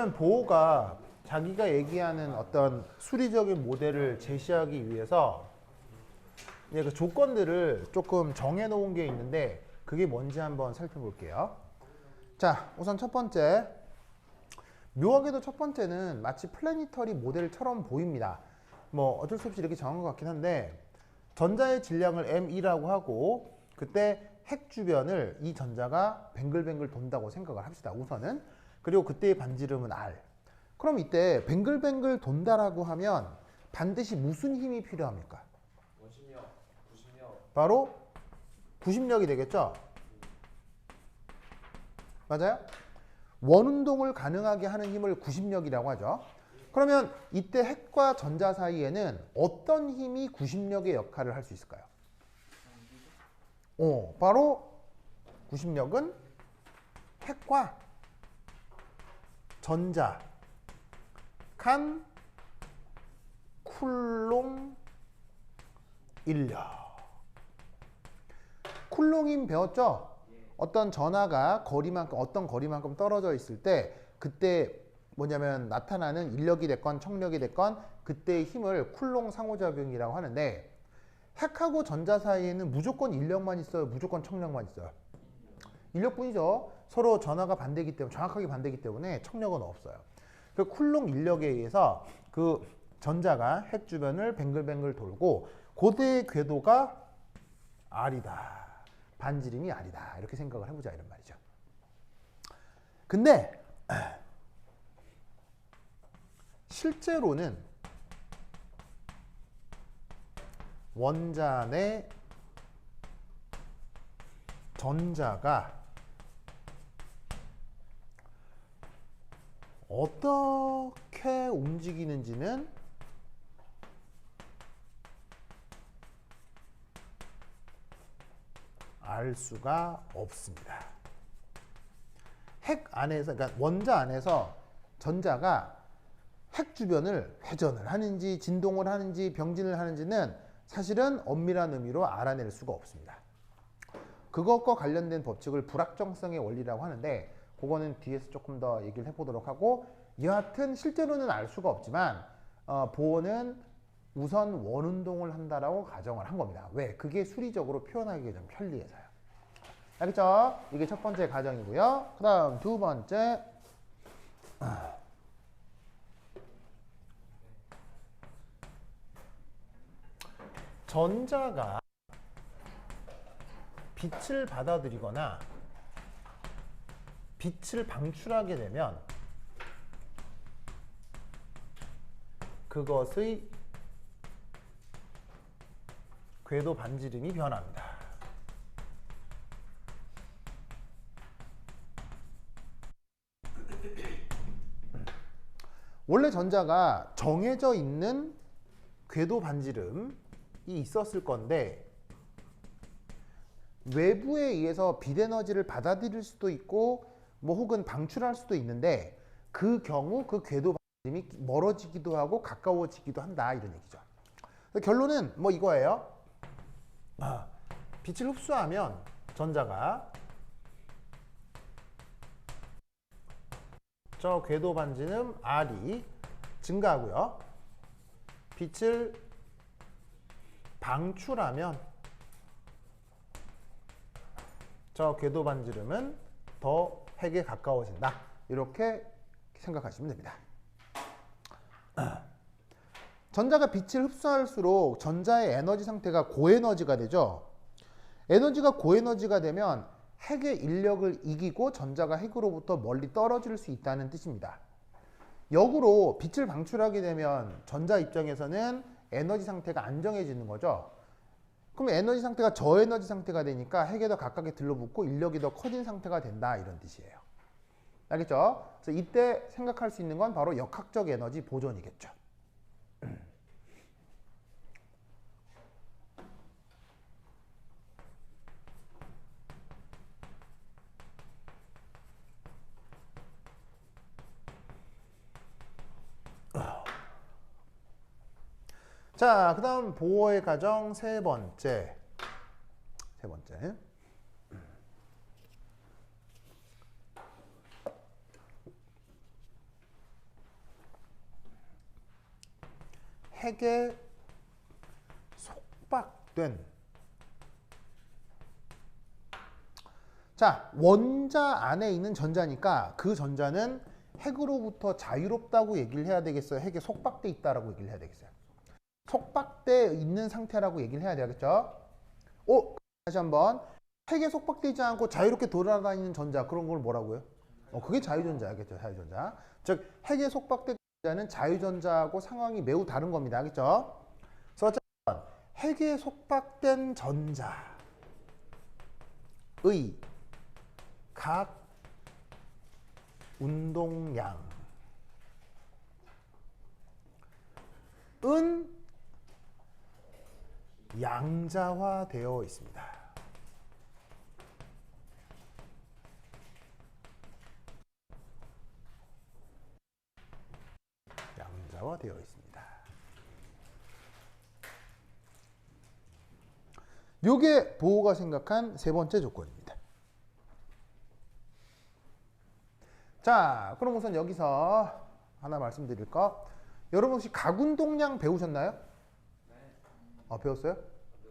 그러면 보호가 자기가 얘기하는 어떤 수리적인 모델을 제시하기 위해서 이제 그 조건들을 조금 정해 놓은 게 있는데 그게 뭔지 한번 살펴볼게요. 자, 우선 첫 번째. 묘하게도 첫 번째는 마치 플래니터리 모델처럼 보입니다. 뭐 어쩔 수 없이 이렇게 정한 것 같긴 한데 전자의 질량을 m이라고 하고 그때 핵 주변을 이 전자가 뱅글뱅글 돈다고 생각을 합시다. 우선은. 그리고 그때의 반지름은 r. 그럼 이때 뱅글뱅글 돈다라고 하면 반드시 무슨 힘이 필요합니까? 원심력, 구심력. 바로 구심력이 되겠죠? 맞아요? 원운동을 가능하게 하는 힘을 구심력이라고 하죠. 그러면 이때 핵과 전자 사이에는 어떤 힘이 구심력의 역할을 할 수 있을까요? 바로 구심력은 핵과 전자 간 쿨롱 인력. 쿨롱임 배웠죠? 어떤 전하가 어떤 거리만큼 떨어져 있을 때 그때 뭐냐면 나타나는 인력이 됐건 청력이 됐건 그때의 힘을 쿨롱 상호작용이라고 하는데 핵하고 전자 사이에는 무조건 인력만 있어요? 무조건 청력만 있어요? 인력뿐이죠. 서로 전하가 반대기 때문에 정확하게 반대기 때문에 청력은 없어요. 그 쿨롱 인력에 의해서 그 전자가 핵 주변을 뱅글뱅글 돌고 고대의 궤도가 R이다. 반지름이 R이다. 이렇게 생각을 해보자 이런 말이죠. 근데 실제로는 원자 내 전자가 어떻게 움직이는지는 알 수가 없습니다. 핵 안에서, 그러니까 원자 안에서 전자가 핵 주변을 회전을 하는지 진동을 하는지 병진을 하는지는 사실은 엄밀한 의미로 알아낼 수가 없습니다. 그것과 관련된 법칙을 불확정성의 원리라고 하는데 그거는 뒤에서 조금 더 얘기를 해보도록 하고 여하튼 실제로는 알 수가 없지만 보어는 우선 원운동을 한다라고 가정을 한 겁니다. 왜? 그게 수리적으로 표현하기가 좀 편리해서요. 알겠죠? 이게 첫 번째 가정이고요. 그 다음 두 번째 전자가 빛을 받아들이거나 빛을 방출하게 되면 그것의 궤도 반지름이 변합니다. 원래 전자가 정해져 있는 궤도 반지름이 있었을 건데 외부에 의해서 빛 에너지를 받아들일 수도 있고 뭐 혹은 방출할 수도 있는데 그 경우 그 궤도 반지름이 멀어지기도 하고 가까워지기도 한다 이런 얘기죠. 결론은 뭐 이거예요. 빛을 흡수하면 전자가 저 궤도 반지름 R이 증가하고요. 빛을 방출하면 저 궤도 반지름은 더 핵에 가까워진다. 이렇게 생각하시면 됩니다. 전자가 빛을 흡수할수록 전자의 에너지 상태가 고에너지가 되죠. 에너지가 고에너지가 되면 핵의 인력을 이기고 전자가 핵으로부터 멀리 떨어질 수 있다는 뜻입니다. 역으로 빛을 방출하게 되면 전자 입장에서는 에너지 상태가 안정해지는 거죠. 그럼 에너지 상태가 저에너지 상태가 되니까 핵에 더 가깝게 들러붙고 인력이 더 커진 상태가 된다 이런 뜻이에요. 알겠죠? 그래서 이때 생각할 수 있는 건 바로 역학적 에너지 보존이겠죠. 자, 그 다음 보어의 가정 세 번째. 핵에 속박된, 자, 원자 안에 있는 전자니까 그 전자는 핵으로부터 자유롭다고 얘기를 해야 되겠어요? 핵에 속박돼 있다라고 얘기를 해야 되겠어요? 속박돼 있는 상태라고 얘기를 해야 되겠죠? 다시 한번. 핵에 속박되지 않고 자유롭게 돌아다니는 전자, 그런 걸 뭐라고요? 그게 자유전자겠죠, 자유전자. 즉, 핵에 속박된 전자는 자유전자하고 상황이 매우 다른 겁니다. 알겠죠? 그래서 핵에 속박된 전자의 각 운동량은 양자화되어 있습니다. 양자화되어 있습니다. 요게 보호가 생각한 세 번째 조건입니다. 자, 그럼 우선 여기서 하나 말씀드릴 거. 여러분 혹시 각운동량 배우셨나요? 네. 배웠어요?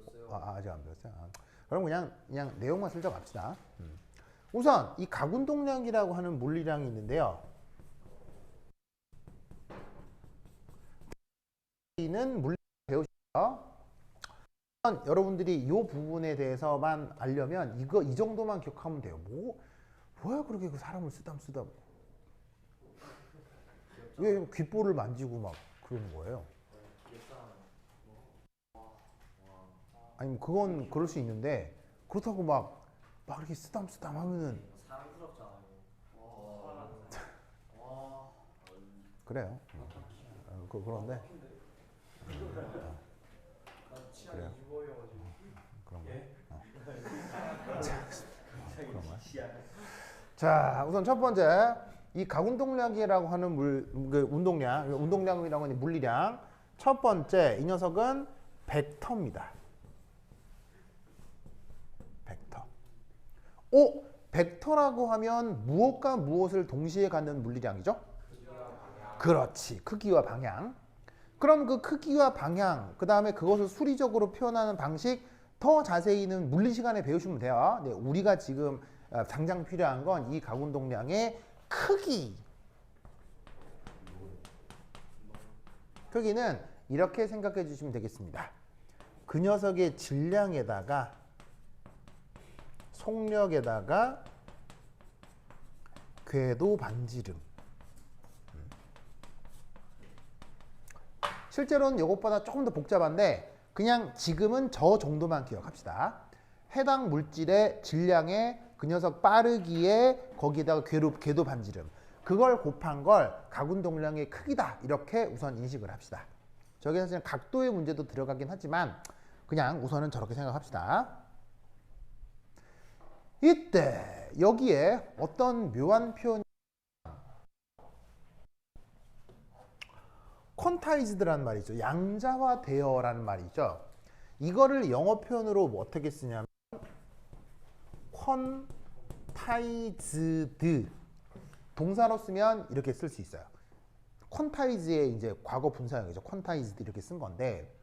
배웠어요. 아직 안 배웠어요? 그럼 그냥 내용만 슬쩍 합시다. 우선 이 각운동량이라고 하는 물리량이 있는데요. 는 물리량 배우시죠? 여러분들이 이 부분에 대해서만 알려면 이 정도만 기억하면 돼요. 뭐야 그렇게 그 사람을 쓰담쓰담. 왜 귓볼을 만지고 막 그러는 거예요? 아니 그건 그럴 수 있는데 그렇다고 막 이렇게 쓰담쓰담 하면은 사랑스럽잖아요. 그래요. 그런데 난 취향이 그래요? 유머여가지고. 그런 거. 예? 그런 거야. 자, 우선 첫 번째 이 각운동량이라고 하는 운동량이라고 하는 물리량. 첫 번째 이 녀석은 벡터입니다. 벡터. 벡터라고 하면 무엇과 무엇을 동시에 갖는 물리량이죠? 그렇지. 크기와 방향. 그럼 그 크기와 방향, 그 다음에 그것을 수리적으로 표현하는 방식 더 자세히는 물리 시간에 배우시면 돼요. 네, 우리가 지금 당장 필요한 건 이 각운동량의 크기. 크기는 이렇게 생각해 주시면 되겠습니다. 그 녀석의 질량에다가 속력에다가 궤도 반지름. 실제로는 이것보다 조금 더 복잡한데 그냥 지금은 저 정도만 기억합시다. 해당 물질의 질량에 그 녀석 빠르기에 거기에다가 궤도 반지름. 그걸 곱한 걸 각운동량의 크기다. 이렇게 우선 인식을 합시다. 저기 사실은 각도의 문제도 들어가긴 하지만 그냥 우선은 저렇게 생각합시다. 이때 여기에 어떤 묘한 표현이 퀀타이즈드라는 말이죠. 양자화되어라는 말이죠. 이거를 영어 표현으로 어떻게 쓰냐면 퀀타이즈드 동사로 쓰면 이렇게 쓸 수 있어요. 퀀타이즈의 이제 과거 분사형이죠. 퀀타이즈드 이렇게 쓴 건데,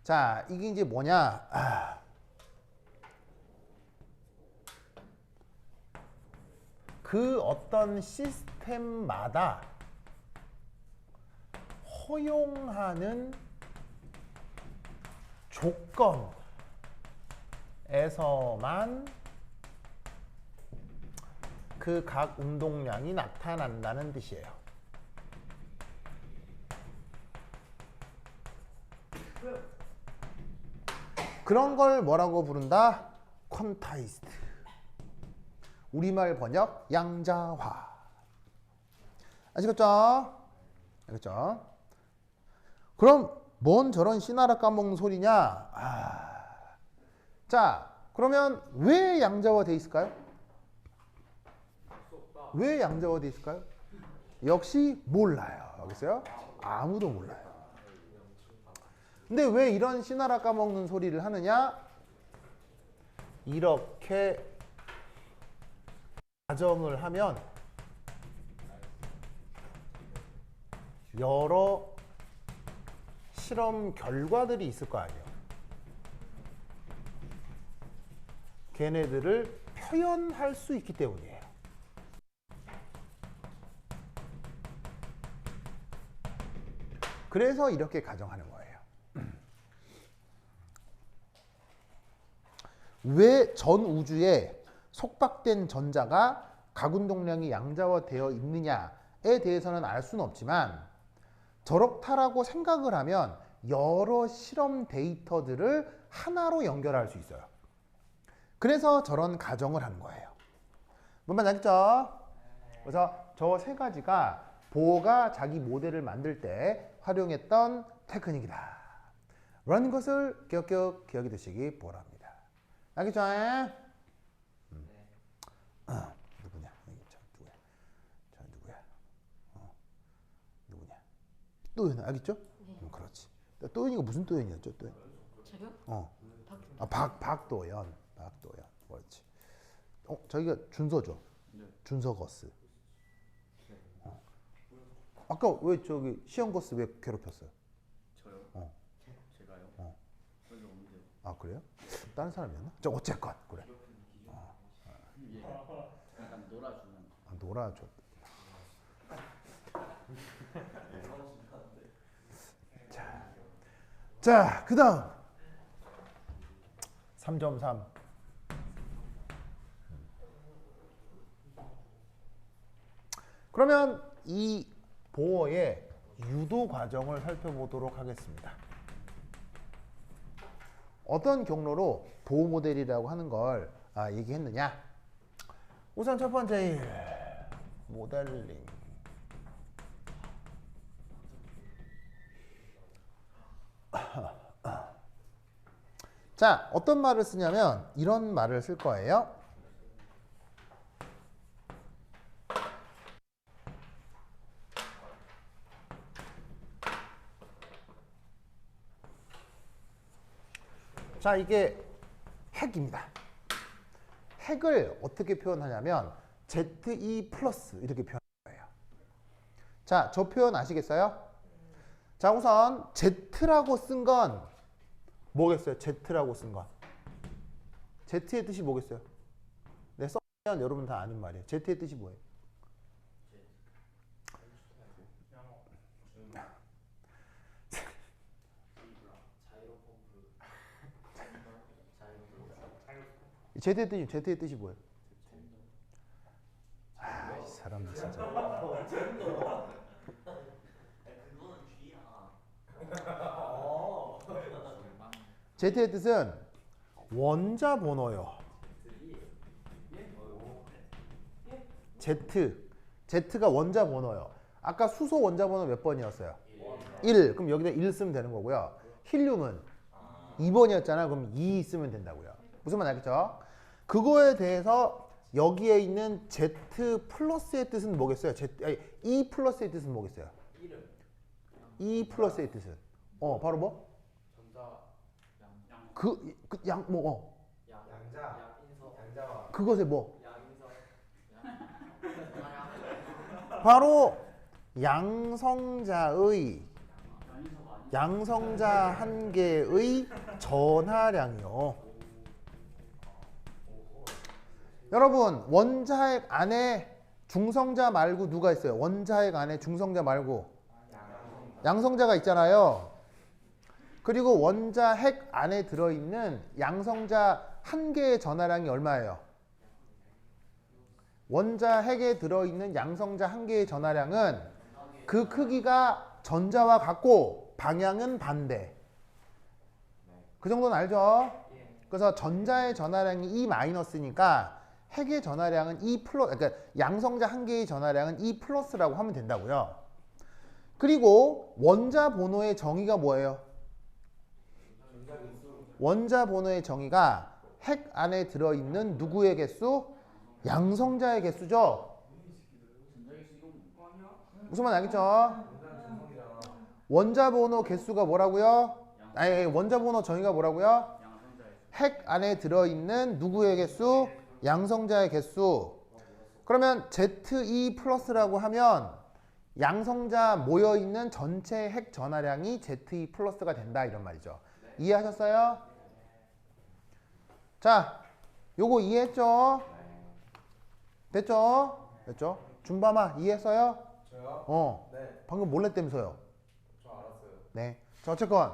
자 이게 이제 뭐냐? 그 어떤 시스템마다 허용하는 조건에서만 그 각 운동량이 나타난다는 뜻이에요. 그런 걸 뭐라고 부른다? 퀀타이즈드. 우리말 번역 양자화. 아시겠죠? 알겠죠? 그럼 뭔 저런 씨나라 까먹는 소리냐? 자, 그러면 왜 양자화 돼 있을까요? 왜 양자화 돼 있을까요? 역시 몰라요. 알겠어요? 아무도 몰라요. 근데 왜 이런 씨나라 까먹는 소리를 하느냐? 이렇게 가정을 하면 여러 실험 결과들이 있을 거 아니에요. 걔네들을 표현할 수 있기 때문이에요. 그래서 이렇게 가정하는 거예요. 왜 전 우주에 속박된 전자가 가군동량이 양자화되어 있느냐에 대해서는 알 수는 없지만 저렇다라고 생각을 하면 여러 실험 데이터들을 하나로 연결할 수 있어요. 그래서 저런 가정을 하는 거예요. 뭔 말인지 알겠죠? 그래서 저 세 가지가 보어가 자기 모델을 만들 때 활용했던 테크닉이다. 라는 것을 기억해 두시기 바랍니다. 알겠죠? 누구냐? 저 누구야? 누구냐? 또연 알겠죠? 그렇지. 또연이가 무슨 또연이었죠? 또연. 저요? 박도연. 그렇지. 저기가 준서죠? 준서거스. 아까 왜 저기 시험거스 왜 괴롭혔어요? 저요? 제가요? 그런 적 없는데요. 아 그래요? 다른 사람이었나? 저 어쨌건 그래. 예. 약간 놀아주는. 놀아줘. 자, 그다음 3.3. 그러면 이 보어의 유도 과정을 살펴보도록 하겠습니다. 어떤 경로로 보호 모델이라고 하는 걸 얘기했느냐? 우선 첫 번째 일, 모델링. 자, 어떤 말을 쓰냐면 이런 말을 쓸 거예요. 자, 이게 핵입니다. 핵을 어떻게 표현하냐면 ZE 플러스 이렇게 표현할 거예요. 자, 저 표현 아시겠어요? 자, 우선 Z라고 쓴 건 뭐겠어요? Z라고 쓴 건. Z의 뜻이 뭐겠어요? 네, 써면 여러분 다 아는 말이에요. Z의 뜻이 뭐예요? Z의 뜻이 뭐예요? 이 사람들 진짜. Z의 뜻은 원자 번호요. Z가 원자 번호요. 아까 수소 원자 번호 몇 번이었어요? 1. 그럼 여기다 1 쓰면 되는 거고요. 힐륨은 2번이었잖아. 그럼 2 쓰면 된다고요. 무슨 말 알겠죠? 그거에 대해서 여기에 있는 Z 플러스의 뜻은 뭐겠어요? E 플러스의 뜻은 뭐겠어요? E 플러스의 뜻은 바로 뭐? 그것의 뭐? 바로 양성자 한 개의 전하량이요. 여러분, 원자핵 안에 중성자 말고 누가 있어요? 원자핵 안에 중성자 말고 양성자가 있잖아요. 그리고 원자핵 안에 들어있는 양성자 한 개의 전하량이 얼마예요? 원자핵에 들어있는 양성자 한 개의 전하량은 그 크기가 전자와 같고 방향은 반대. 그 정도는 알죠? 그래서 전자의 전하량이 E-니까 핵의 전하량은 E+, 그러니까 양성자 한 개의 전하량은 E+라고 하면 된다고요. 그리고 원자 번호의 정의가 뭐예요? 원자 번호의 정의가 핵 안에 들어있는 누구의 개수? 양성자의 개수죠. 무슨 말 알겠죠? 원자 번호 개수가 뭐라고요? 아니, 원자 번호 정의가 뭐라고요? 핵 안에 들어있는 누구의 개수? 양성자의 개수. 그러면 ZE 플러스라고 하면 양성자 모여 있는 전체 핵 전하량이 ZE 플러스가 된다 이런 말이죠. 이해하셨어요? 자, 요거 이해했죠? 됐죠? 됐죠? 준밤아 이해했어요? 저요? 네, 방금 몰랐다면서요. 저 알았어요. 네. 자, 어쨌건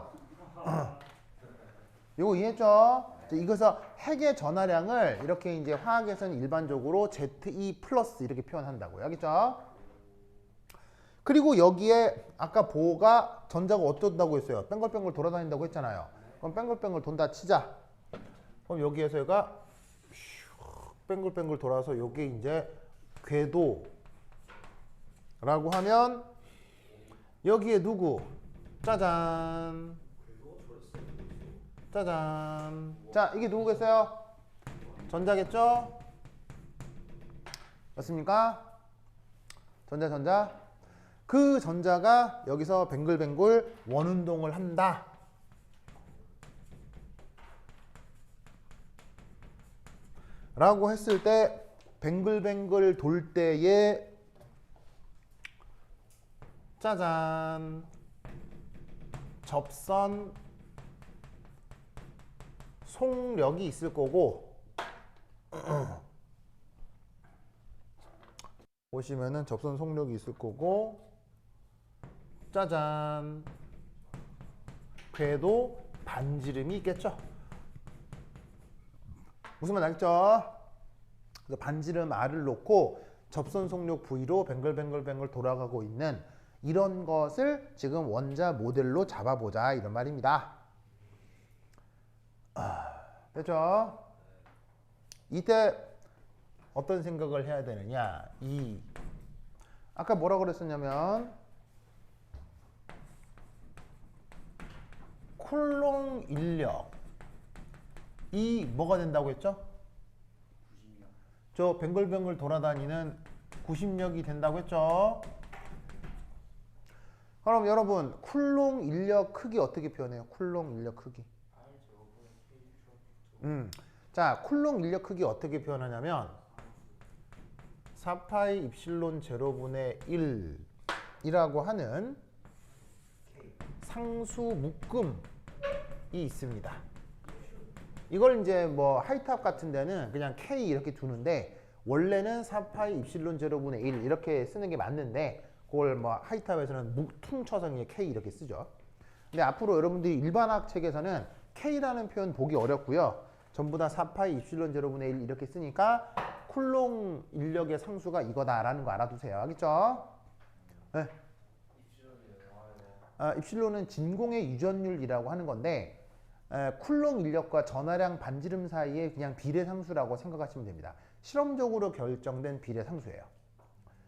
요거 이해했죠? 이것서 핵의 전하량을 이렇게 이제 화학에서는 일반적으로 ZE 플러스 이렇게 표현한다고요. 알겠죠? 그리고 여기에 아까 보호가 전자가 어떻다고 했어요? 뺑글뺑글 돌아다닌다고 했잖아요. 그럼 뺑글뺑글 돈다 치자. 그럼 여기에서 얘가 뺑글뺑글 돌아서 요게 이제 궤도라고 하면 여기에 누구? 짜잔. 짜잔. 자, 이게 누구겠어요? 전자겠죠? 맞습니까? 전자. 그 전자가 여기서 뱅글뱅글 원운동을 한다. 라고 했을 때 뱅글뱅글 돌 때에 짜잔. 접선 속력이 있을 거고 보시면은 접선 속력이 있을 거고 짜잔 궤도 반지름이 있겠죠. 무슨 말 알겠죠? 그래서 반지름 R을 놓고 접선 속력 V로 뱅글뱅글 돌아가고 있는 이런 것을 지금 원자 모델로 잡아보자 이런 말입니다. 됐죠? 이때 어떤 생각을 해야 되느냐? 아까 뭐라 그랬었냐면 쿨롱 인력 이 뭐가 된다고 했죠? 저 뱅글뱅글 돌아다니는 구심력이 된다고 했죠? 그럼 여러분 쿨롱 인력 크기 어떻게 표현해요? 쿨롱 인력 크기. 자, 쿨롱 인력 크기 어떻게 표현하냐면 4파이 입실론 제로분의 1이라고 하는 상수 묶음이 있습니다. 이걸 이제 뭐 하이탑 같은 데는 그냥 K 이렇게 두는데 원래는 4파이 입실론 제로분의 1 이렇게 쓰는 게 맞는데 그걸 뭐 하이탑에서는 퉁쳐서 그냥 K 이렇게 쓰죠. 근데 앞으로 여러분들이 일반학 책에서는 K라는 표현 보기 어렵고요. 전부 다 4파이 입실론 제로분의 1 이렇게 쓰니까 쿨롱 인력의 상수가 이거다라는 거 알아두세요. 알겠죠? 네. 입실론은 진공의 유전율이라고 하는 건데 쿨롱 인력과 전하량 반지름 사이의 그냥 비례 상수라고 생각하시면 됩니다. 실험적으로 결정된 비례 상수예요.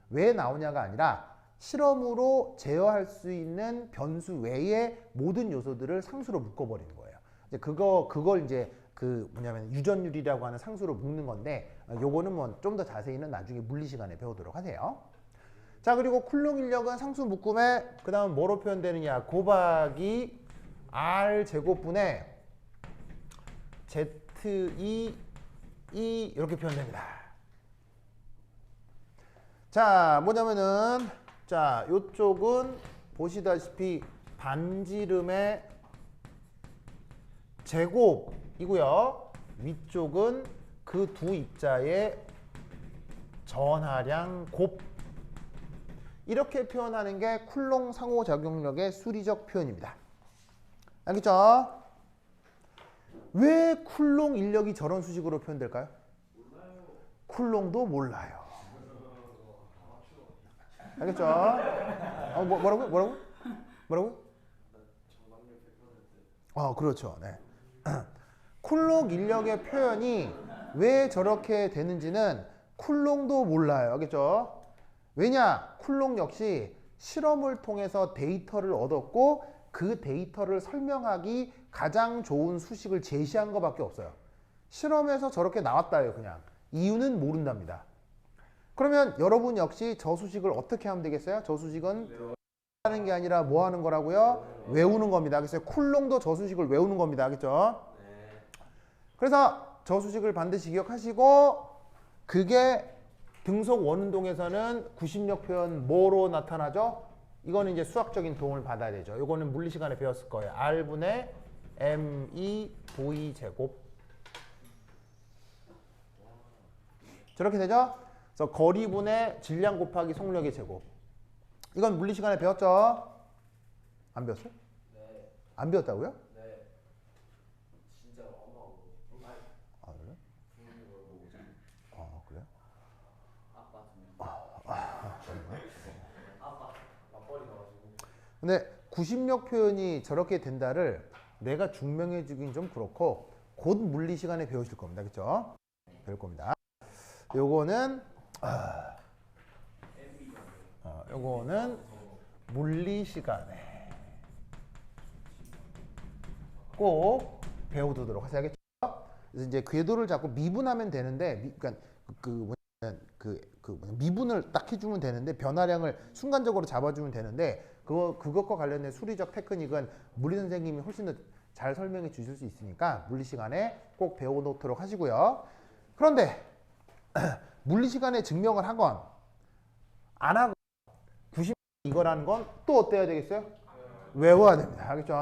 왜 나오냐가 아니라 실험으로 제어할 수 있는 변수 외의 모든 요소들을 상수로 묶어버리는 거예요. 이제 그걸 이제 그 뭐냐면 유전율이라고 하는 상수로 묶는 건데 요거는 뭐 좀 더 자세히는 나중에 물리 시간에 배우도록 하세요. 자, 그리고 쿨롱 인력은 상수 묶음에 그 다음 뭐로 표현되느냐? 곱하기 R 제곱분의 ZE 이렇게 표현됩니다. 자, 뭐냐면은 자, 요쪽은 보시다시피 반지름의 제곱이고요. 위쪽은 그 두 입자의 전하량 곱. 이렇게 표현하는 게 쿨롱 상호작용력의 수리적 표현입니다. 알겠죠? 왜 쿨롱 인력이 저런 수식으로 표현될까요? 쿨롱도 몰라요. 알겠죠? 뭐라고? 그렇죠. 네. 쿨롱 인력의 표현이 왜 저렇게 되는지는 쿨롱도 몰라요. 알겠죠? 왜냐? 쿨롱 역시 실험을 통해서 데이터를 얻었고 그 데이터를 설명하기 가장 좋은 수식을 제시한 것밖에 없어요. 실험에서 저렇게 나왔다요, 그냥. 이유는 모른답니다. 그러면 여러분 역시 저 수식을 어떻게 하면 되겠어요? 저 수식은 하는 게 아니라 뭐 하는 거라고요? 외우는 겁니다. 그래서 쿨롱도 저 수식을 외우는 겁니다. 알겠죠? 그래서 저 수식을 반드시 기억하시고 그게 등속 원운동에서는 구심력 표현 뭐로 나타나죠? 이거는 이제 수학적인 도움을 받아야 되죠. 이거는 물리 시간에 배웠을 거예요. R분의 ME V 제곱. 저렇게 되죠? 그래서 거리분의 질량 곱하기 속력의 제곱. 이건 물리 시간에 배웠죠? 안 배웠어요? 네. 안 배웠다고요? 네. 진짜 엄마하고. 아, 그래? 부모님 보고 그래? 아빠 두 명. 아빠 맞벌이 나가지고. 근데 구심력 표현이 저렇게 된다를 내가 증명해 주긴 좀 그렇고 곧 물리 시간에 배우실 겁니다. 그렇죠? 배울 겁니다. 요거는 요거는 물리 시간에 꼭 배워두도록 하셔야겠죠. 그래서 이제 궤도를 자꾸 미분하면 되는데, 그러니까 미분을 딱 해주면 되는데 변화량을 순간적으로 잡아주면 되는데 그것과 관련된 수리적 테크닉은 물리 선생님이 훨씬 더 잘 설명해 주실 수 있으니까 물리 시간에 꼭 배워놓도록 하시고요. 그런데 물리 시간에 증명을 하건 안 하건 90 이거라는 건 또 어때야 되겠어요? 외워야 됩니다. 알겠죠?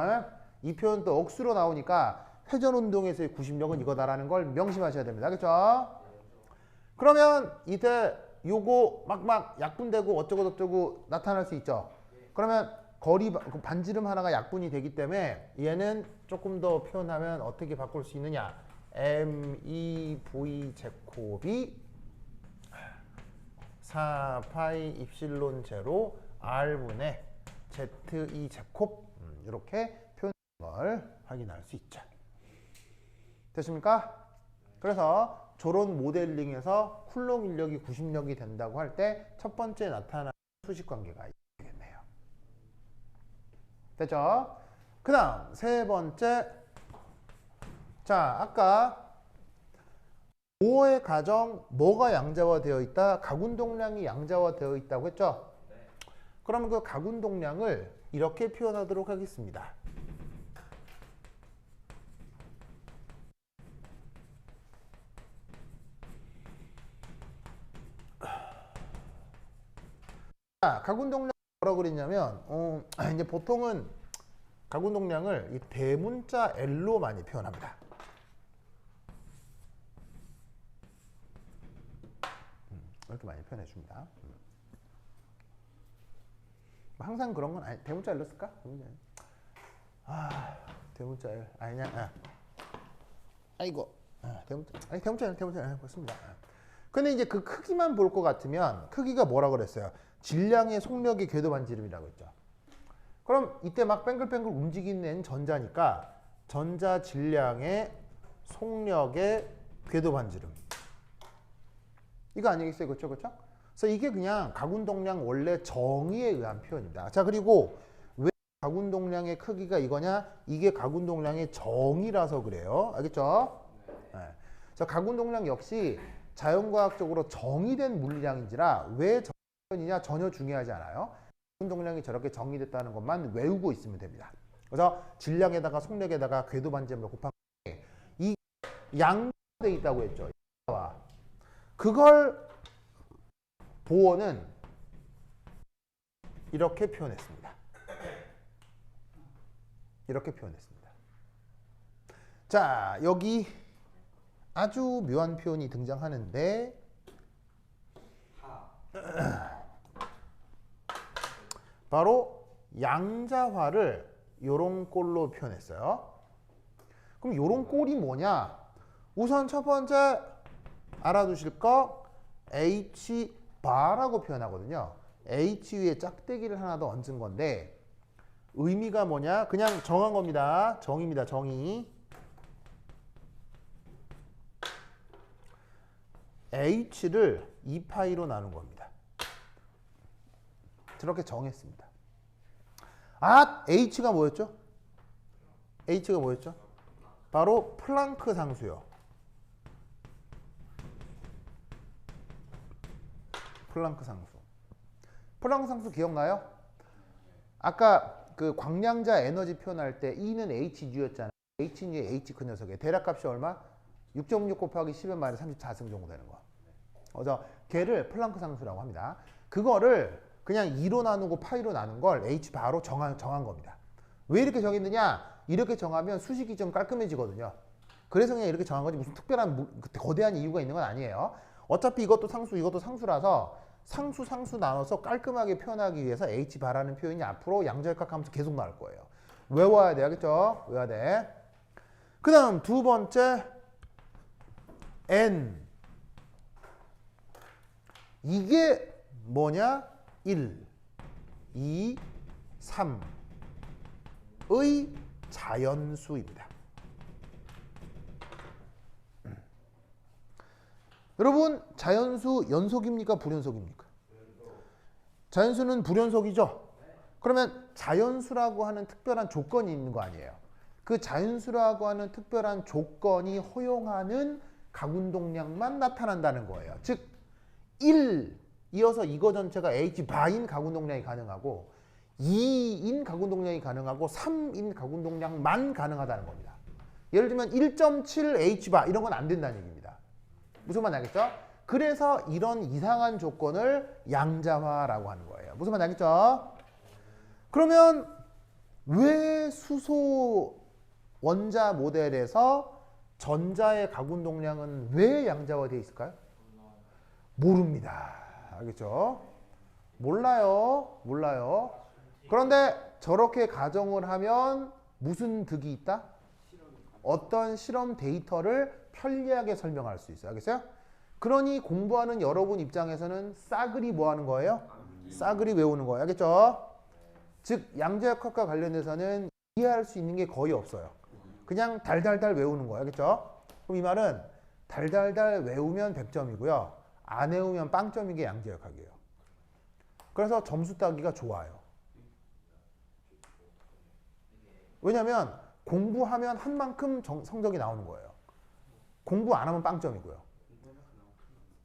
이 표현 또 억수로 나오니까 회전 운동에서의 구심력은 이거다라는 걸 명심하셔야 됩니다. 알겠죠? 그러면 이때 요거 막 약분되고 어쩌고 나타날 수 있죠. 그러면 거리 반지름 하나가 약분이 되기 때문에 얘는 조금 더 표현하면 어떻게 바꿀 수 있느냐? MEV 제곱이 4파이 입실론 제로 R분의 ZE 제곱 이렇게 표현하는 걸 확인할 수 있죠. 됐습니까? 그래서 저런 모델링에서 쿨롱 인력이 구심력이 된다고 할 때 첫 번째 나타나는 수식 관계가 있겠네요. 됐죠? 그 다음 세 번째, 자 아까 5의 가정 뭐가 양자화되어 있다? 가군동량이 양자화되어 있다고 했죠? 그러면 그 가군동량을 이렇게 표현하도록 하겠습니다. 자, 가군동량 뭐라고 그랬냐면 이제 보통은 가군동량을 이 대문자 L로 많이 표현합니다. 이렇게 많이 표현해 줍니다. 항상 그런 건 아니, 대문자 L로 쓸까? 대문자 L 아니냐? 아이고, 대문자 L 그렇습니다. 근데 이제 그 크기만 볼 것 같으면 크기가 뭐라 그랬어요? 질량의 속력의 궤도 반지름이라고 했죠. 그럼 이때 막 뱅글뱅글 움직이는 전자니까 전자 질량의 속력의 궤도 반지름. 이거 아니겠어요? 그렇죠? 그래서 이게 그냥 가군동량 원래 정의에 의한 표현입니다. 자, 그리고 왜 가군동량의 크기가 이거냐? 이게 가군동량의 정의라서 그래요. 알겠죠? 네. 그래서 가군동량 역시 자연과학적으로 정의된 물리량인지라 왜 정의냐 전혀 중요하지 않아요. 가군동량이 저렇게 정의됐다는 것만 외우고 있으면 됩니다. 그래서 질량에다가 속력에다가 궤도 반지름을 곱한 게 이 양돼 있다고 했죠. 그걸 보어는 이렇게 표현했습니다. 자, 여기 아주 묘한 표현이 등장하는데 바로 양자화를 요런 꼴로 표현했어요. 그럼 요런 꼴이 뭐냐? 우선 첫 번째 알아두실 거 H 바라고 표현하거든요. H 위에 짝대기를 하나 더 얹은 건데 의미가 뭐냐? 그냥 정한 겁니다. 정의입니다. 정의. H를 2파이로 나눈 겁니다. 저렇게 정했습니다. H가 뭐였죠? 바로 플랑크 상수요. 플랑크 상수 기억나요? 아까 그 광량자 에너지 표현할 때 E는 Hg였잖아요. H는 H 큰 녀석에 대략값이 얼마? 6.6 곱하기 10의 마이너스 34승 정도 되는 거. 그래서 걔를 플랑크 상수라고 합니다. 그거를 그냥 2로 나누고 파이로 나눈 걸 h 바로 정한 겁니다. 왜 이렇게 정했느냐? 이렇게 정하면 수식이 좀 깔끔해지거든요. 그래서 그냥 이렇게 정한 거지 무슨 특별한 거대한 이유가 있는 건 아니에요. 어차피 이것도 상수 이것도 상수라서 상수 나눠서 깔끔하게 표현하기 위해서 h 바라는 표현이 앞으로 양자역학하면서 계속 나올 거예요. 외워야 돼. 알겠죠? 외워야 돼. 그 다음 두 번째 n 이게 뭐냐? 1, 2, 3의 자연수입니다. 여러분 자연수 연속입니까? 불연속입니까? 자연수는 불연속이죠? 그러면 자연수라고 하는 특별한 조건이 있는 거 아니에요? 그 자연수라고 하는 특별한 조건이 허용하는 가운동량만 나타난다는 거예요. 즉 1 이어서 이거 전체가 H 바인 가운동량이 가능하고 2인 가운동량이 가능하고 3인 가운동량만 가능하다는 겁니다. 예를 들면 1.7 H 바 이런 건 안 된다는 얘기입니다. 무슨 말인지 알겠죠? 그래서 이런 이상한 조건을 양자화라고 하는 거예요. 무슨 말인지 알겠죠? 그러면 왜 수소 원자 모델에서 전자의 가운동량은 왜 양자화되어 있을까요? 모릅니다. 알겠죠? 몰라요. 그런데 저렇게 가정을 하면 무슨 득이 있다? 어떤 실험 데이터를 편리하게 설명할 수 있어요. 알겠어요? 그러니 공부하는 여러분 입장에서는 싸그리 뭐 하는 거예요? 싸그리 외우는 거예요. 알겠죠? 즉 양자역학과 관련해서는 이해할 수 있는 게 거의 없어요. 그냥 달달달 외우는 거예요. 알겠죠? 그럼 이 말은 달달달 외우면 100점이고요. 안 외우면 빵점인 게 양자역학이에요. 그래서 점수 따기가 좋아요. 왜냐면 공부하면 한 만큼 성적이 나오는 거예요. 공부 안 하면 빵점이고요.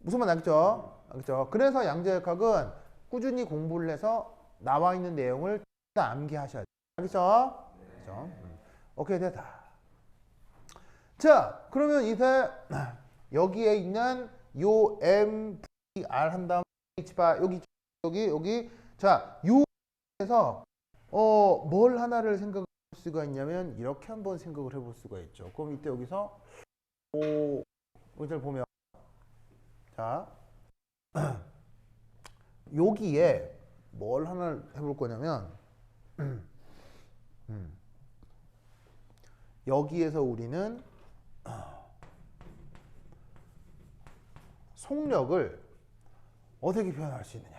무슨 말 알겠죠? 알겠죠? 그래서 양자역학은 꾸준히 공부를 해서 나와 있는 내용을 다 암기하셔야 돼요. 알겠죠? 그렇죠? 오케이, 됐다. 자, 그러면 이제 여기에 있는 요 M, V, R 한 다음 H바 여기 자, 요에서 뭘 하나를 생각할 수가 있냐면 이렇게 한번 생각을 해볼 수가 있죠. 그럼 이때 여기서 여기를 보면 자 여기에 뭘 하나 해볼 거냐면 여기에서 우리는 속력을 어떻게 표현할 수 있느냐.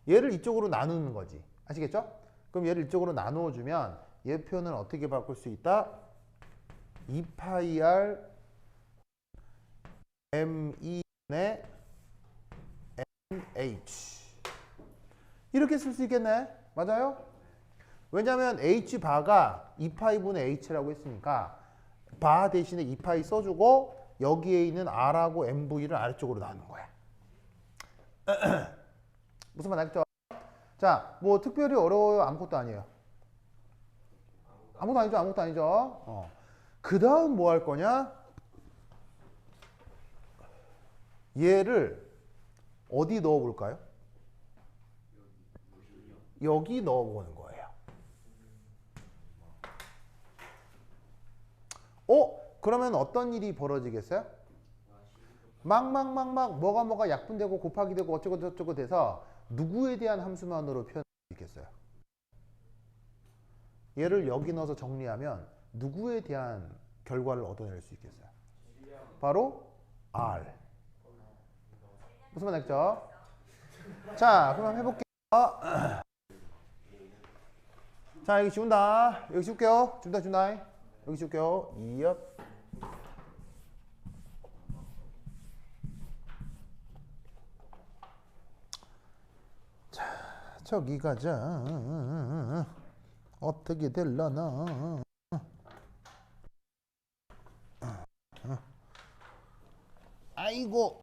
얘를 이쪽으로 나누는 거지. 아시겠죠? 그럼 얘를 이쪽으로 나누어 주면 얘 표현을 어떻게 바꿀 수 있다? 2파이 R M2의 NH 이렇게 쓸 수 있겠네. 맞아요? 왜냐하면 H바가 2파이분의 H라고 했으니까 바 대신에 2파이 써주고 여기에 있는 R하고 MV를 아래쪽으로 나누는 거야. 무슨 말 알겠죠? 자, 뭐 특별히 어려워요? 아무것도 아니에요. 아무것도 아니죠. 그 다음 뭐 할 거냐? 얘를 어디 넣어볼까요? 여기 넣어보는 거예요. 그러면 어떤 일이 벌어지겠어요? 막 뭐가 약분되고 곱하기 되고 어쩌고 저쩌고 돼서 누구에 대한 함수만으로 표현할 수 있겠어요? 얘를 여기 넣어서 정리하면 누구에 대한 결과를 얻어낼 수 있겠어요? 바로 R. 무슨 말 알겠죠? 자, 그럼 해볼게요. 자, 여기 지운다. 여기 지울게요. 지운다. 여기 지울게요. 이업. 자, 저기 가자. 어떻게 될라나. 아이고.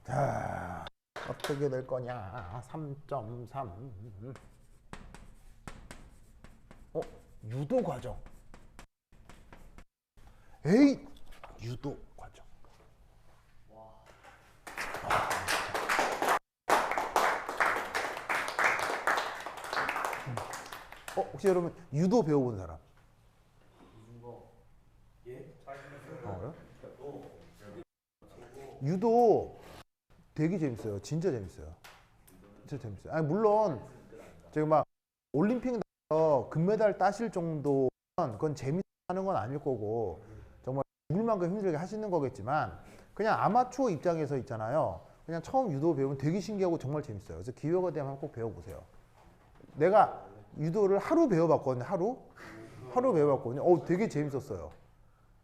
자, 어떻게 될 거냐. 3.3. 유도 과정. 에이, 유도 과정. 혹시 여러분 유도 배워본 사람? 무슨 거? 예? 그래요? 유도 되게 재밌어요. 진짜 재밌어요. 진짜 재밌어요. 아니 물론 제가 막 올림픽 나가서 금메달 따실 정도면 그건 재밌는 건 아닐 거고 정말 죽을 만큼 힘들게 하시는 거겠지만 그냥 아마추어 입장에서 있잖아요. 그냥 처음 유도 배우면 되게 신기하고 정말 재밌어요. 그래서 기회가 되면 꼭 배워보세요. 내가 유도를 하루 배워봤거든요. 하루 배워봤거든요. 되게 재밌었어요.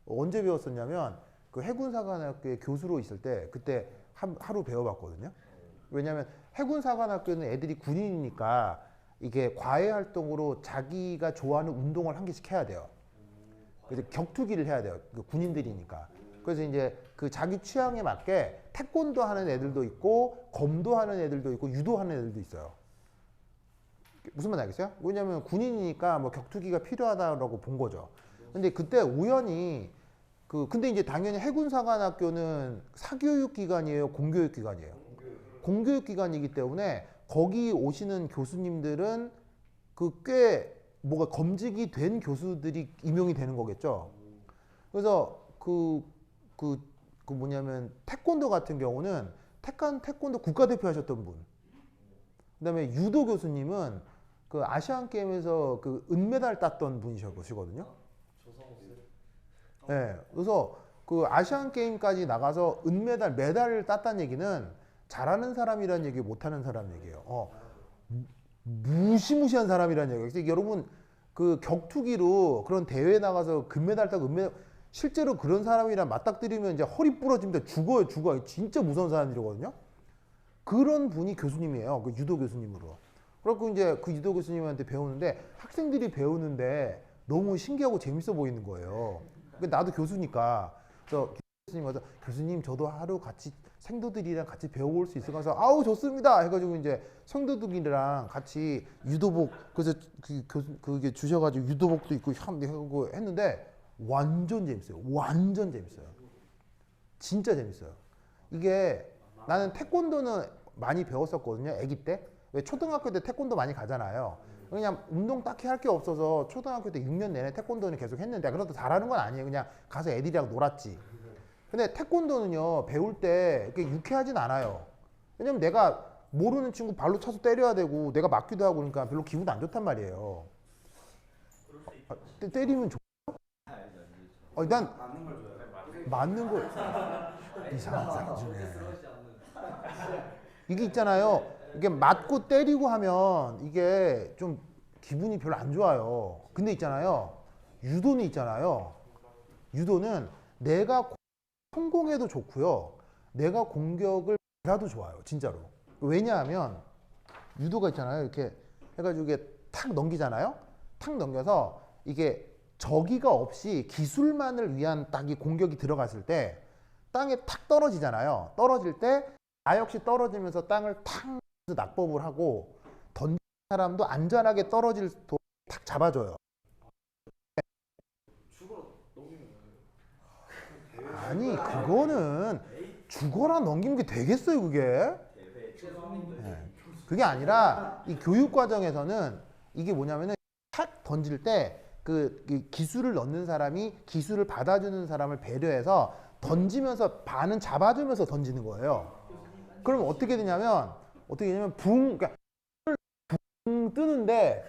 언제 배웠었냐면 그 해군사관학교에 교수로 있을 때 그때 하루 배워봤거든요. 왜냐하면 해군사관학교는 애들이 군인이니까 이게 과외 활동으로 자기가 좋아하는 운동을 한 개씩 해야 돼요. 그래서 격투기를 해야 돼요. 그 군인들이니까. 그래서 이제 그 자기 취향에 맞게 태권도 하는 애들도 있고 검도 하는 애들도 있고 유도 하는 애들도 있어요. 무슨 말 알겠어요? 왜냐면 군인이니까 뭐 격투기가 필요하다라고 본 거죠. 근데 그때 우연히 근데 이제 당연히 해군사관학교는 사교육 기관이에요, 공교육 기관이에요. 공교육 기관이기 때문에 거기 오시는 교수님들은 꽤 뭐가 검증이 된 교수들이 임용이 되는 거겠죠. 그래서 뭐냐면 태권도 같은 경우는 태권도 국가대표 하셨던 분. 그다음에 유도 교수님은 그 아시안 게임에서 그 은메달 땄던 분이시거든요. 조성호 씨. 네, 그래서 그 아시안 게임까지 나가서 메달을 땄다는 얘기는 잘하는 사람이라는 얘기, 못하는 사람 얘기예요. 무시무시한 사람이라는 얘기예요. 그래서 여러분 그 격투기로 그런 대회 나가서 금메달 따고 실제로 그런 사람이랑 맞닥뜨리면 이제 허리 부러집니다. 죽어요. 진짜 무서운 사람들이거든요. 그런 분이 교수님이에요. 그 유도 교수님으로. 그래갖고 이제 그 유도 교수님한테 배우는데 학생들이 배우는데 너무 신기하고 재밌어 보이는 거예요. 나도 교수니까. 그래서 교수님 와서 교수님 저도 하루 같이 생도들이랑 같이 배워볼 수 있을까 해서 아우 좋습니다 해가지고 이제 생도들이랑 같이 유도복 그래서 그게 주셔가지고 유도복도 입고 하고 했는데 완전 재밌어요. 완전 재밌어요. 진짜 재밌어요. 이게 나는 태권도는 많이 배웠었거든요. 아기 때. 왜 초등학교 때 태권도 많이 가잖아요. 그냥 운동 딱히 할 게 없어서 초등학교 때 6년 내내 태권도는 계속 했는데 그래도 잘하는 건 아니에요. 그냥 가서 애들이랑 놀았지. 근데 태권도는요 배울 때 그렇게 유쾌하진 않아요. 왜냐면 내가 모르는 친구 발로 차서 때려야 되고 내가 맞기도 하고 그러니까 별로 기분도 안 좋단 말이에요. 때리면 난 맞는 걸 줘요. 맞는 걸 이상한 사람이네. 이게 있잖아요. 이게 맞고 때리고 하면 이게 좀 기분이 별로 안 좋아요. 근데 있잖아요. 유도는 있잖아요. 유도는 내가 성공해도 좋고요. 내가 공격을 받아도 좋아요. 진짜로. 왜냐하면 유도가 있잖아요. 이렇게 해가지고 이게 탁 넘기잖아요. 탁 넘겨서 이게 저기가 없이 기술만을 위한 딱이 공격이 들어갔을 때 땅에 탁 떨어지잖아요. 떨어질 때 나 역시 떨어지면서 땅을 탁 낙법을 하고 던진 사람도 안전하게 떨어질 수 탁 잡아줘요. 죽어라 넘기는 거예요. 아니 그거는 죽어라 넘기는 게 되겠어요 그게? 네. 그게 아니라 이 교육 과정에서는 이게 뭐냐면은 탁 던질 때 그 기술을 넣는 사람이 기술을 받아주는 사람을 배려해서 던지면서 반은 잡아주면서 던지는 거예요. 그럼 어떻게 되냐면 그러니까 붕 뜨는데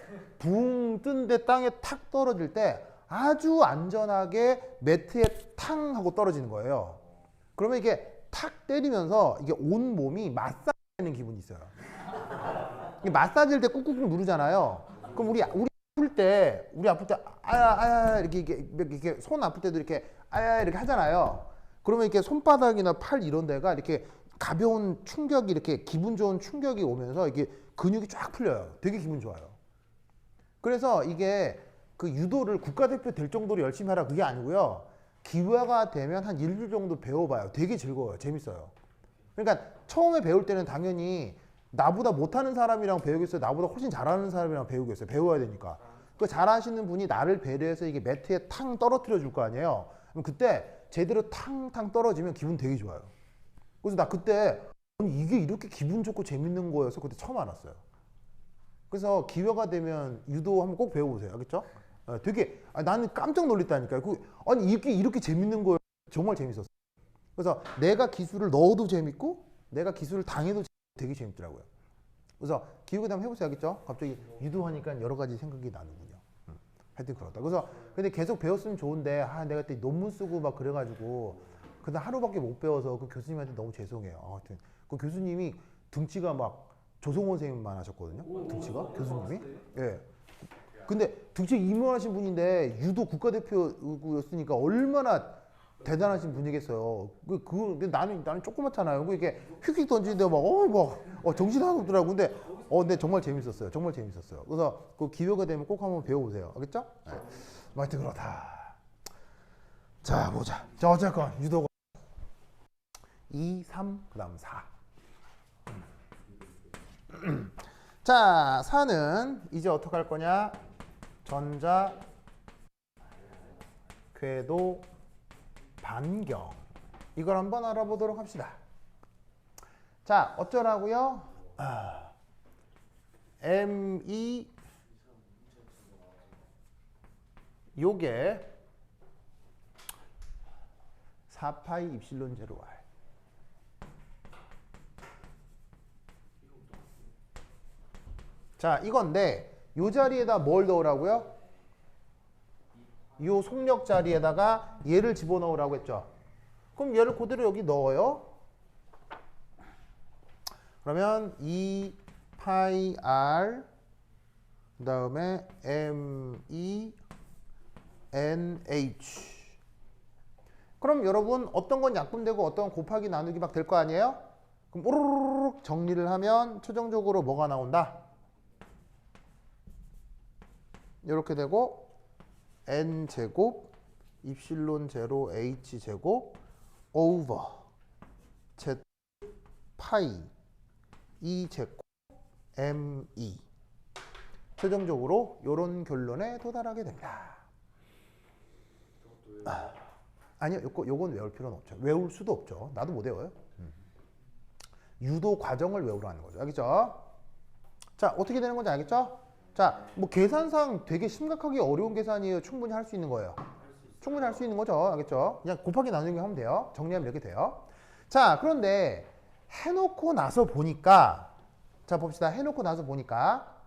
땅에 탁 떨어질 때 아주 안전하게 매트에 탕 하고 떨어지는 거예요. 그러면 이게 탁 때리면서 이게 온 몸이 마사지되는 기분이 있어요. 마사지할 때 꾹꾹꾹 누르잖아요. 그럼 우리 아플 때 아야 이렇게 손 아플 때도 이렇게 아야 이렇게 하잖아요. 그러면 이렇게 손바닥이나 팔 이런 데가 이렇게 가벼운 충격이 이렇게 기분 좋은 충격이 오면서 이게 근육이 쫙 풀려요. 되게 기분 좋아요. 그래서 이게 그 유도를 국가대표 될 정도로 열심히 하라 그게 아니고요. 기회가 되면 한 일주일 정도 배워봐요. 되게 즐거워요. 재밌어요. 그러니까 처음에 배울 때는 당연히 나보다 못하는 사람이랑 배우겠어요? 나보다 훨씬 잘하는 사람이랑 배우겠어요? 배워야 되니까. 그 잘하시는 분이 나를 배려해서 이게 매트에 탕 떨어뜨려 줄 거 아니에요? 그럼 그때 제대로 탕탕 떨어지면 기분 되게 좋아요. 그래서 나 그때 이게 이렇게 기분 좋고 재밌는 거여서 그때 처음 알았어요. 그래서 기회가 되면 유도 한번 꼭 배워보세요. 알겠죠? 되게 나는 깜짝 놀랐다니까요. 아니 이렇게 재밌는 거예요. 정말 재밌었어요. 그래서 내가 기술을 넣어도 재밌고 내가 기술을 당해도 되게 재밌더라고요. 그래서 기회가 되면 해보세요. 알겠죠? 갑자기 유도하니까 여러 가지 생각이 나는군요. 하여튼 그렇다. 그래서 근데 계속 배웠으면 좋은데 내가 그때 논문 쓰고 막 그래가지고 근데 하루밖에 못 배워서 그 교수님한테 너무 죄송해요. 하여튼 그 교수님이 등치가 막 조성원 선생님만 하셨거든요. 등치가 교수님이. 예. 근데 등치 이만하신 분인데 유도 국가대표였으니까 얼마나 대단하신 분이겠어요. 근데 나는 조그맣잖아요. 이렇게 휙휙 던지는데 정신 하나 없더라고. 근데 정말 재밌었어요. 정말 재밌었어요. 그래서 그 기회가 되면 꼭 한번 배워보세요. 알겠죠? 네. 하여튼 그렇다. 자, 보자. 자, 어쨌건 유도가 2, 3, 그 다음 4. 자, 4는 이제 어떻게 할 거냐? 전자, 궤도, 반경. 이걸 한번 알아보도록 합시다. 자, 어쩌라고요? M2 요게 4파이 입실론 제로 R. 자, 이건데 요 자리에다 뭘 넣으라고요? 요 속력 자리에다가 얘를 집어넣으라고 했죠. 그럼 얘를 그대로 여기 넣어요. 그러면 2파이 R 그 다음에 M2 NH. 그럼 여러분 어떤 건 약분되고 어떤 건 곱하기 나누기 막 될 거 아니에요? 그럼 오르르륵 정리를 하면 최종적으로 뭐가 나온다? 이렇게 되고 N제곱 입실론 제로 H제곱 오버 Z 파이 E제곱 M2 최종적으로 이런 결론에 도달하게 됩니다. 아니요, 요건 외울 필요는 없죠. 외울 수도 없죠. 나도 못 외워요. 유도 과정을 외우라는 거죠. 알겠죠? 자, 어떻게 되는 건지 알겠죠? 자, 뭐 계산상 되게 심각하게 어려운 계산이에요. 충분히 할 수 있는 거예요. 충분히 할 수 있는 거죠. 알겠죠? 그냥 곱하기 나누기 하면 돼요. 정리하면 이렇게 돼요. 자, 그런데 해놓고 나서 보니까 자, 봅시다. 해놓고 나서 보니까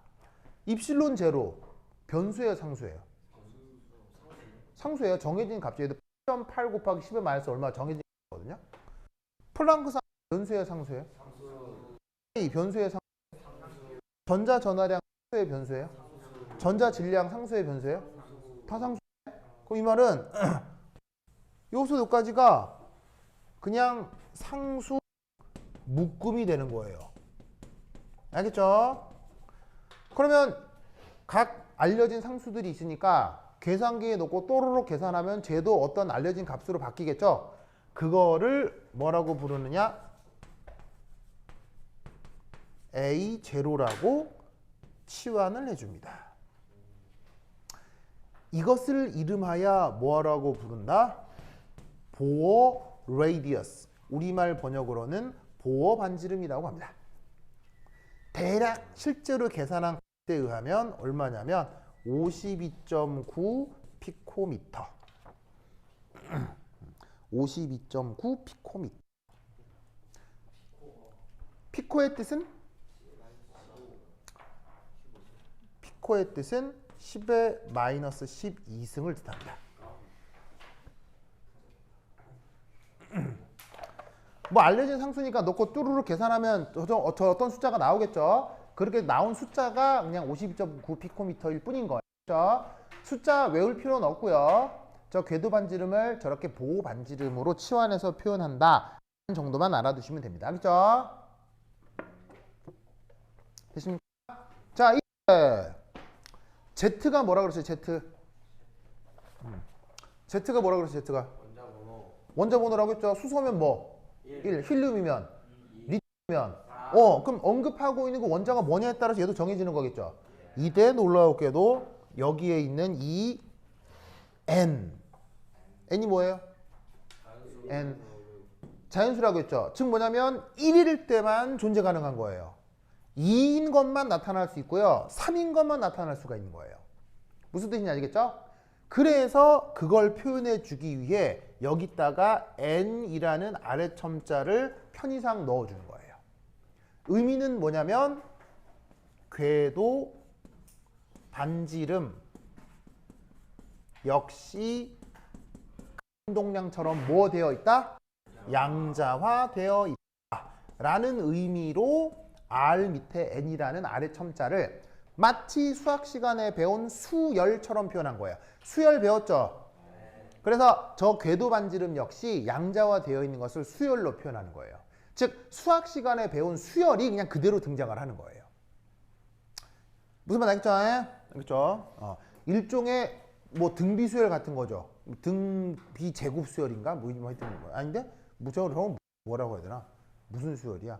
입실론 제로 변수예요, 상수예요? 상수예요. 정해진 값이에요. 8 곱하기 10의 마이너스 얼마 정해진 거거든요. 플랑크상 변수예요, 상수예요? 변수예요, 상수. 전자 전하량 상수의 변수예요? 전자 질량 상수의 변수예요? 다 상수. 그럼 이 말은 요소 여기까지가 그냥 상수 묶음이 되는 거예요. 알겠죠? 그러면 각 알려진 상수들이 있으니까 계산기에 넣고 또르륵 계산하면 쟤도 어떤 알려진 값으로 바뀌겠죠? 그거를 뭐라고 부르느냐? A0라고 치환을 해줍니다. 이것을 이름하여 뭐라고 부른다? 보어 레디어스. 우리말 번역으로는 보어 반지름이라고 합니다. 대략 실제로 계산한 값에 의하면 얼마냐면 52.9 피코미터. 52.9 피코미터. 피코의 뜻은? 피코의 뜻은 10의 마이너스 12승을 뜻합니다. 뭐 알려진 상수니까 넣고 뚜루룩 계산하면 어떤 숫자가 나오겠죠. 그렇게 나온 숫자가 그냥 52.9 피코미터일 뿐인 거예요. 그렇죠? 숫자 외울 필요는 없고요. 저 궤도 반지름을 저렇게 보호 반지름으로 치환해서 표현한다 정도만 알아두시면 됩니다. 알겠죠? 됐습니까? 자, 이제 Z가 뭐라 그랬어요? Z가 뭐라 그랬어요? Z가 원자 번호라고 했죠. 수소면 뭐? 1. 힐륨이면 리튬이면 그럼 언급하고 있는 그 원자가 뭐냐에 따라서 얘도 정해지는 거겠죠. 이때 놀라웠게도 여기에 있는 이 N이 뭐예요? 자연수라고 했죠. 즉 뭐냐면 1일 때만 존재 가능한 거예요. 2인 것만 나타날 수 있고요. 3인 것만 나타날 수가 있는 거예요. 무슨 뜻인지 알겠죠? 그래서 그걸 표현해 주기 위해 여기다가 n이라는 아래첨자를 편의상 넣어주는 거예요. 의미는 뭐냐면 궤도, 반지름 역시 운동량처럼 뭐 되어 있다? 양자화되어 있다 라는 의미로 R 밑에 n이라는 아래첨자를 마치 수학 시간에 배운 수열처럼 표현한 거예요. 수열 배웠죠? 그래서 저 궤도 반지름 역시 양자화되어 있는 것을 수열로 표현하는 거예요. 즉 수학 시간에 배운 수열이 그냥 그대로 등장을 하는 거예요. 무슨 말 알겠죠? 알겠죠? 일종의 뭐 등비 수열 같은 거죠. 등비 제곱 수열인가? 뭐 하여튼 뭐 아닌데? 저건 뭐라고 해야 되나? 무슨 수열이야?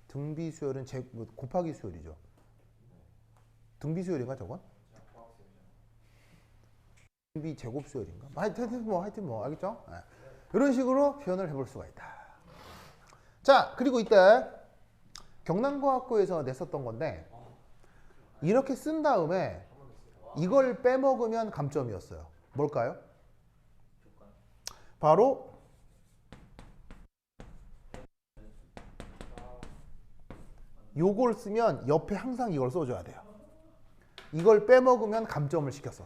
등비 수열은 뭐 곱하기 수열이죠. 등비 수열인가 저건? 등비 제곱 수열인가? 하여튼 뭐 알겠죠? 네. 이런 식으로 표현을 해볼 수가 있다. 자, 그리고 이때 경남과학고에서 냈었던 건데 이렇게 쓴 다음에 이걸 빼먹으면 감점이었어요. 뭘까요? 바로 요걸 쓰면 옆에 항상 이걸 써줘야 돼요. 이걸 빼먹으면 감점을 시켰어.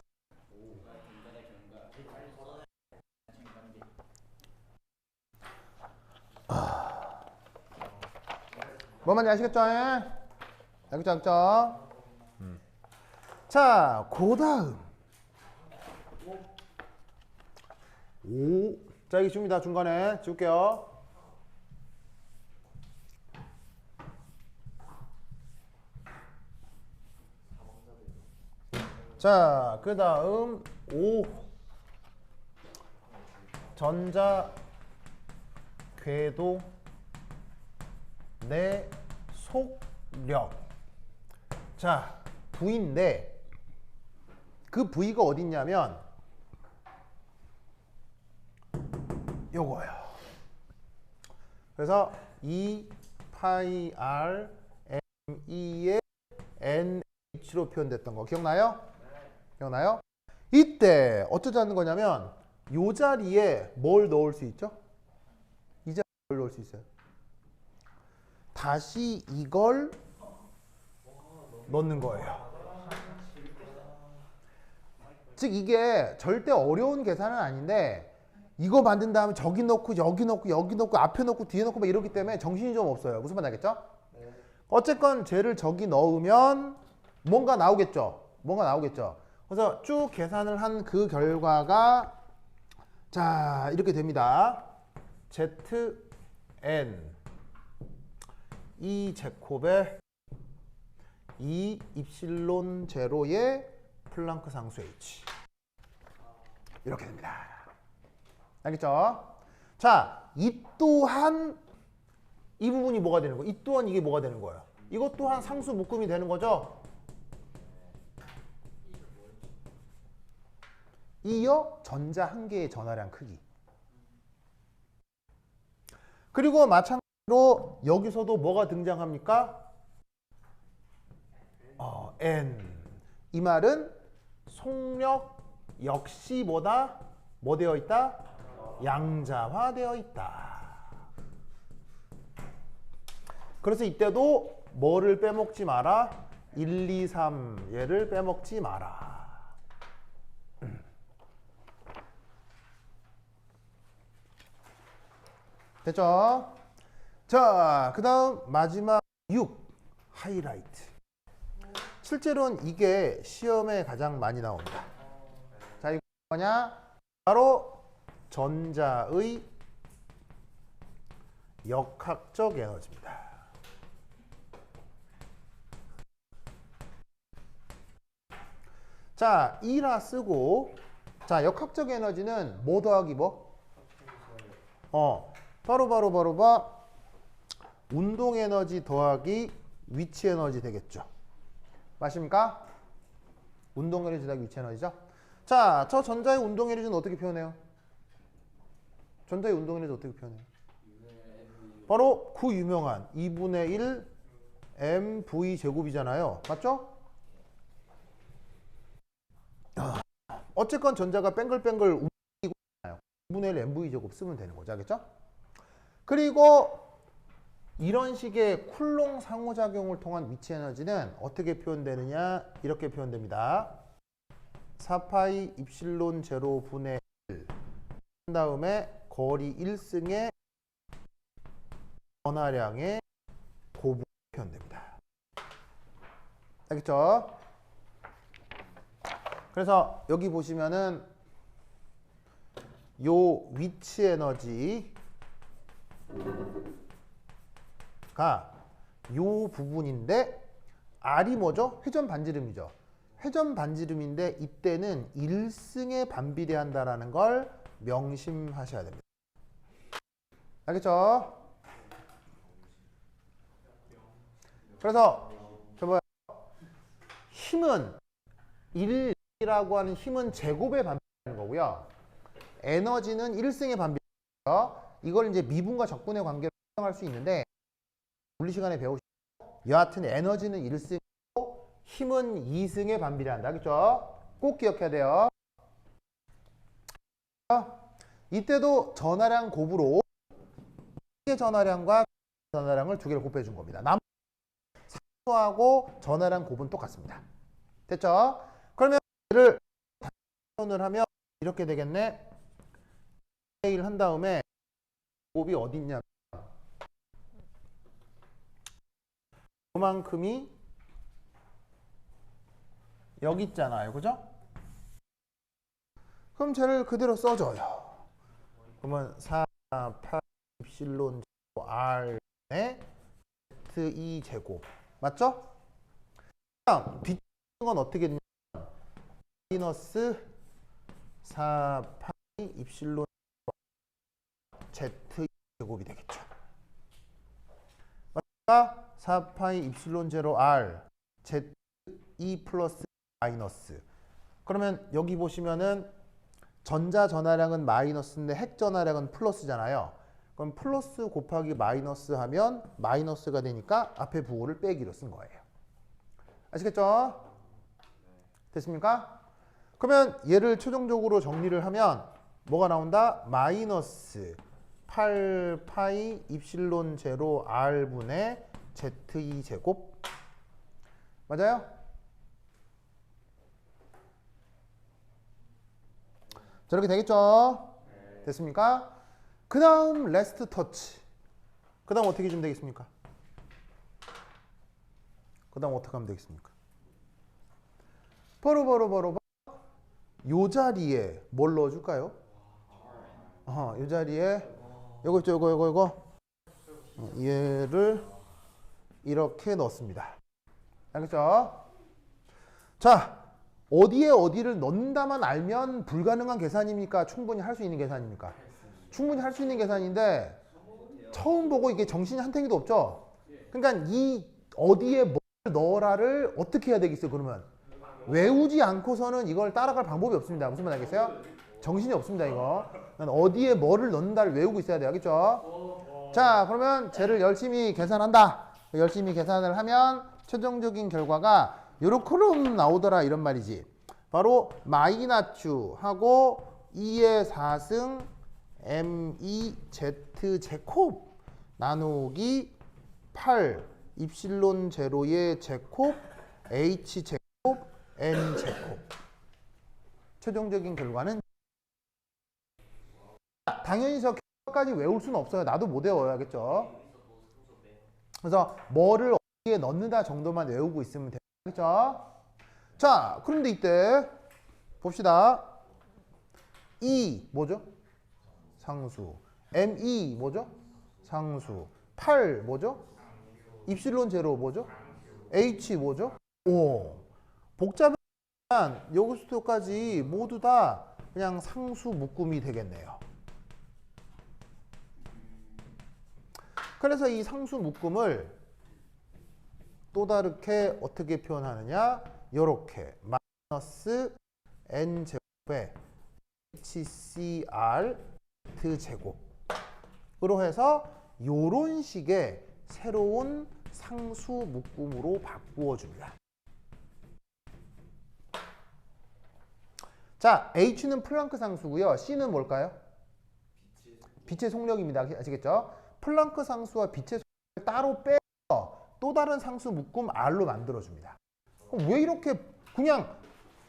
뭔 말인지 아시겠죠? 알겠죠? 자, 그 다음 자, 이게 줍니다. 중간에 지울게요. 자, 그 다음 5 전자 궤도 내 속력. 자, V인데 그 V가 어딨냐면 요거예요. 그래서 2 파이 R M의 NH로 표현됐던 거 기억나요? 기억나요? 이때 어쩌자는 거냐면 요 자리에 뭘 넣을 수 있죠? 이 자리에 뭘 넣을 수 있어요? 다시 이걸 넣는 거예요. 즉 이게 절대 어려운 계산은 아닌데 이거 만든 다음에 저기 넣고 여기 넣고 여기 넣고 앞에 넣고 뒤에 넣고 막 이러기 때문에 정신이 좀 없어요. 무슨 말인지 알겠죠? 어쨌건 쟤를 저기 넣으면 뭔가 나오겠죠. 뭔가 나오겠죠. 그래서 쭉 계산을 한 그 결과가 자 이렇게 됩니다. Zn 이 제곱에 2 입실론 제로의 플랑크 상수 H 이렇게 됩니다. 알겠죠? 자, 이 또한 이 부분이 뭐가 되는 거예요? 이 또한 이게 뭐가 되는 거예요? 이것 또한 상수 묶음이 되는 거죠? 이어 전자 한 개의 전하량 크기. 그리고 마찬가지로 여기서도 뭐가 등장합니까? N. 이 말은 속력 역시 뭐다? 뭐 되어 있다? 양자화되어 있다. 그래서 이때도 뭐를 빼먹지 마라? 1, 2, 3 얘를 빼먹지 마라. 됐죠? 자, 그 다음 마지막 6 하이라이트. 실제로는 이게 시험에 가장 많이 나옵니다. 자, 이거 뭐냐? 바로 전자의 역학적 에너지입니다. 자, E라 쓰고 자, 역학적 에너지는 뭐 더하기 뭐? 바로 운동 에너지 더하기 위치 에너지 되겠죠. 맞습니까? 운동 에너지 더하기 위치 에너지죠. 자, 저 전자의 운동 에너지는 어떻게 표현해요? 전자의 운동 에너지 어떻게 표현해요? 바로 그 유명한 2분의 1 mv 제곱이잖아요. 맞죠? 어쨌건 전자가 뱅글뱅글 움직이고 있잖아요. 2분의 1 mv 제곱 쓰면 되는 거죠. 알겠죠? 그리고 이런 식의 쿨롱 상호작용을 통한 위치 에너지는 어떻게 표현되느냐? 이렇게 표현됩니다. 4파이 입실론 제로 분의 1. 그 다음에 거리 1승의 전하량의 고분 표현됩니다. 알겠죠? 그래서 여기 보시면은 요 위치 에너지가 요 부분인데 R이 뭐죠? 회전 반지름이죠. 회전 반지름인데 이때는 1승에 반비례한다라는 걸 명심하셔야 됩니다. 알겠죠? 그래서 저 뭐야? 힘은 1이라고 하는 힘은 제곱에 반비례하는 거고요. 에너지는 1승에 반비례해요. 이걸 이제 미분과 적분의 관계로 설명할 수 있는데 물리 시간에 배우시고 여하튼 에너지는 1승이고 힘은 2승에 반비례한다. 알겠죠? 꼭 기억해야 돼요. 이때도 전하량 곱으로 전하량과 전하량을 두 개를 곱해 준 겁니다. 상수하고 전하량 곱은 똑같습니다. 됐죠? 그러면 얘를 표현을 하면 이렇게 되겠네. 1 한 다음에 곱이 어디 있냐? 그만큼이 여기 있잖아요. 그죠? 그럼 쟤를 그대로 써줘요. 그러면 4, 8, 입실론 R의 Z2 제곱. 맞죠? 그냥 뒤쪽은 어떻게 되냐면 마이너스 4, 8, 입실론 Z2 제곱이 되겠죠. 맞죠? 4파이 입실론 제로 R Z2 플러스 마이너스. 그러면 여기 보시면은 전자 전하량은 마이너스인데 핵 전하량은 플러스잖아요. 그럼 플러스 곱하기 마이너스 하면 마이너스가 되니까 앞에 부호를 빼기로 쓴 거예요. 아시겠죠? 됐습니까? 그러면 얘를 최종적으로 정리를 하면 뭐가 나온다? 마이너스 8파이 입실론 제로 R분의 Z2 제곱. 맞아요? 저렇게 되겠죠? 됐습니까? 그 다음 레스트 터치. 그 다음 어떻게 좀 되겠습니까? 그 다음 어떻게 하면 되겠습니까? 바로 요 자리에 뭘 넣어줄까요? 요 자리에 요거 있죠, 요거 얘를 이렇게 넣습니다. 알겠죠? 자, 어디에 어디를 넣는다만 알면 불가능한 계산입니까? 충분히 할 수 있는 계산입니까? 충분히 할 수 있는 계산인데 처음 보고 이게 정신이 한 탱이도 없죠? 그러니까 이 어디에 뭘 넣어라를 어떻게 해야 되겠어요? 그러면 외우지 않고서는 이걸 따라갈 방법이 없습니다. 무슨 말 알겠어요? 정신이 없습니다. 이거 어디에 뭐를 넣는다를 외우고 있어야 돼요. 알겠죠? 자, 그러면 쟤를 열심히 계산한다. 열심히 계산을 하면 최종적인 결과가 요렇게 나오더라 이런 말이지. 바로 마이너츠하고 2의 4승 MEZ 제곱 나누기 8 입실론 제로의 제곱 H 제곱 N 제곱. 최종적인 결과는 당연히 저 결과까지 외울 수는 없어요. 나도 못 외워야겠죠. 그래서 뭐를 어디에 넣는다 정도만 외우고 있으면 되겠죠. 자, 그런데 이때 봅시다. E 뭐죠? 상수. ME 뭐죠? 상수. 8 뭐죠? 입실론 제로 뭐죠? H 뭐죠? 오. 복잡한 여기서까지 모두 다 그냥 상수 묶음이 되겠네요. 그래서 이 상수 묶음을 또 다르게 어떻게 표현하느냐? 요렇게 마이너스 n 제곱에 HCR 제곱으로 해서 요런 식의 새로운 상수 묶음으로 바꾸어 줍니다. 자, H는 플랑크 상수고요. C는 뭘까요? 빛의 속력입니다. 아시겠죠? 플랑크 상수와 빛의 속력을 따로 빼서 또 다른 상수 묶음 R로 만들어 줍니다. 왜 이렇게 그냥